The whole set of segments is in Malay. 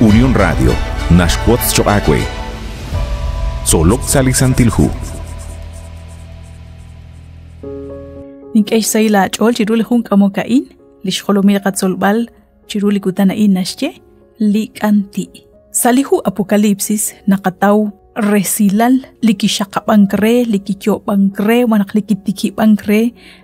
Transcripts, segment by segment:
Unión Radio, Nashquatz Choacue, Solok Salisantilhu. Nink'ex sayla ch'ol chiruli jun k'amokain lixjolomil qatzolb'al chiruli kutanain naxche lik'anti salihu apocalipsis naqataw resilal likixaqab'ankre likityo'b'ankre wanaq likitikib'ankre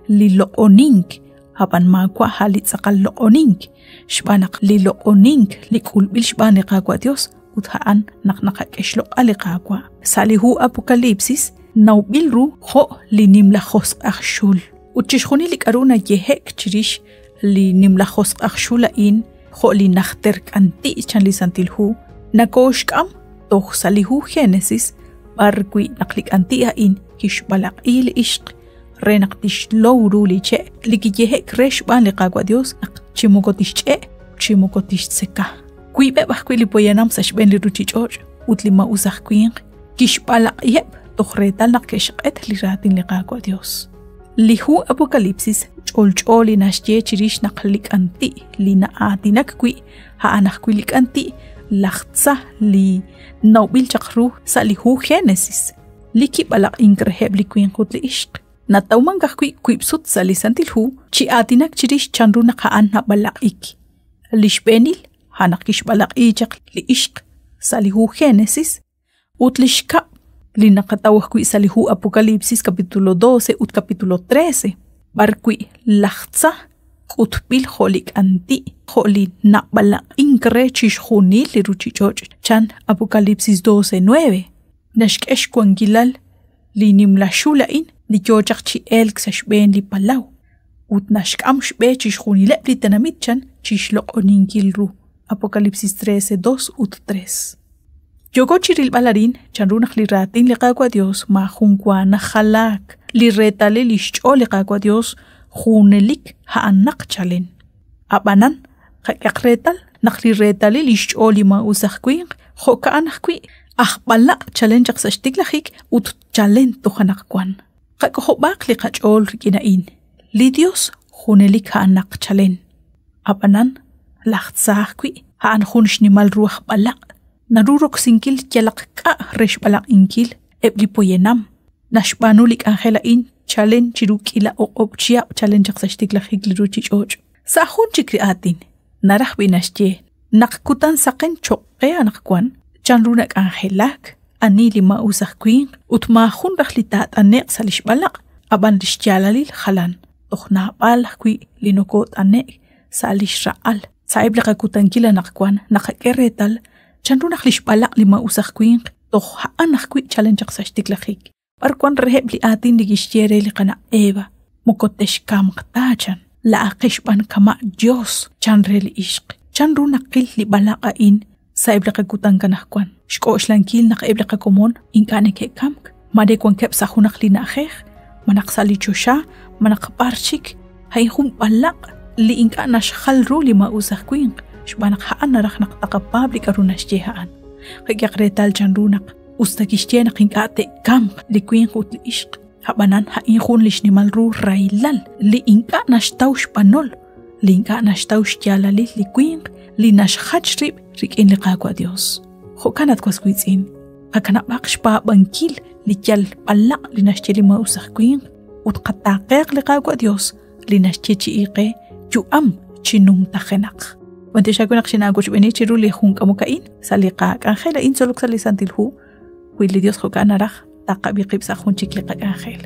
liloq'onink hapan makwa halitz'aqal loq'onink xb'anaq liloq'onink lik'ulb'il xb'an liqakwa Dios utja'an naqnaqak'ex loq'al liqakwa salihu apocalipsis nawb'ilru jo' linimlajos q'ajxul uchixjuni lik'aruna yehek chirix li nimlajos q'ajxula'in jo' li najter k'anti chan li santilhu nakoxk'am toj salihu Génesis barkwi naq lik'anti ha'in kixbalaq'i li ixq re naq tixlowru li che' li kiyehek re xb'an li qakwa Dios naq chimoko tixch'e' chimoko tixtzeka kuyb'e bajkwi li poyanam sa xb'en li ruchich'och' ut li ma usaj kwinq kixbalaq'yeb toj retal naq kexq'et li ratin li qakwa Dios lihu apocalipsis ch'olch'oli naxye chirix naq lik'anti li na'atinak kwi ha'anaj kwi lik'anti lajtza li nawb'il chaqru sa lihu Génesis li kib'alaq inkrejeb li kwinqut li ixq natawman kajkwi kwib'sut sa li santilhu chi'atinak chirix chanru naq ha'an nab'alaq'ik li xb'enil hanaq kixb'alaq'i chaq li ixq sa lihu Génesis ut li xkab li naqatawaj kwi sa lihu Apocalipsis capítulo 12 ut capítulo 13 barkwi lajtza q'utb'il jo' lik'anti jo' li nab'alaq'inkre chixjunil li ruchich'och' chan Apocalipsis 12:9 naxk'ex kwankilal li nimlaxula'in li yochaq chi'elk sa xb'en li palaw ut naxk'am xb'e chixjunileb' li tanamit chan chixloq'oninkilru Apocalipsis 13:2 ut 3 Yogo chiril balarin chanru naq li ratin li qakwa Dios ma junkwana jalak li retale li xch'o li qakwa Dios junelik ha'anaq chalen abanan qaq'aq retal naq li retale li xch'o li ma usaj kwinq jo' ka'anaj kwi ajb'alaq chalen chaq sa xtiklajik ut chalen tujanaq kwan qaq'ojob'aq li qach'ol rik'ina'in li Dios junelik ha'anaq chalen abanan lajtzaj kwi ha'an jun xnimal ruaj b'alaq narurok sinkil kyalaq k'a rex balaq inkil ebli poyenam naxbanu lik angela'in chalen chiru k'ila oq'ob'chiyab' chalen chaq sa xtiklajik li ruchich'och' sa jun chikri'atin naraj b'inaxye naq kutan saqen choqqe anaq kwan chanru nak angelak ani li ma usaj kwinq ut ma jun raj li ta't'ane'q sa lixb'alaq aban lixtyalalil jalan toj nab'al kwi li nokot ane'k sa lixra'al sa ebli qakutankil anaq kwan naqak'e retal chanru naq lixb'alaq li ma usaj kwinq toj ha'anaj kwi chalen chaq sa xtiklajik barkwan reheb li atin li gixtiere li qana eva mokotex kam qtachan la aqixb'an kama Dios chan re li ixq chanru naqil li balaqa'in sa ebli qakutankanaj kwan xk'o'xlankil naq ebli qakomon inka'nek kamk made kwan keb sa junaq li na'jej manaq sa li chosha manaq barchik hay jun balaq li inka'nax jalru li ma usaj kwinq xb'anaq ha'an naraj naq taqapab li k'aru naxtye ha'an qaq'aq retal chanru naq ustakixtye naq ink'ate kamq li kwinq ut li ixq hab'anan ha'in jun li xnimal ru raylal li inka'naxtaw xb'anol li inka'naxtaw xtyalalil li kwinq li naxjach rib' rik'in li qakwa Dios jo' kanat kwaswitz'in qakanab'aq xpa'b'ankil li kyal b'alaq li naxtye li ma usaj kwinq ut qataqeq li qakwa Dios li naxtye chi'iqe yu'am chinum tajenaq Wante xakunaq xinakuch b'eni chiru li jun k'amokain saliqa k'angela'in solok sali santilhu wi li Dios jo' ka'naraj taqabiqib sa jun chik li qak'anjel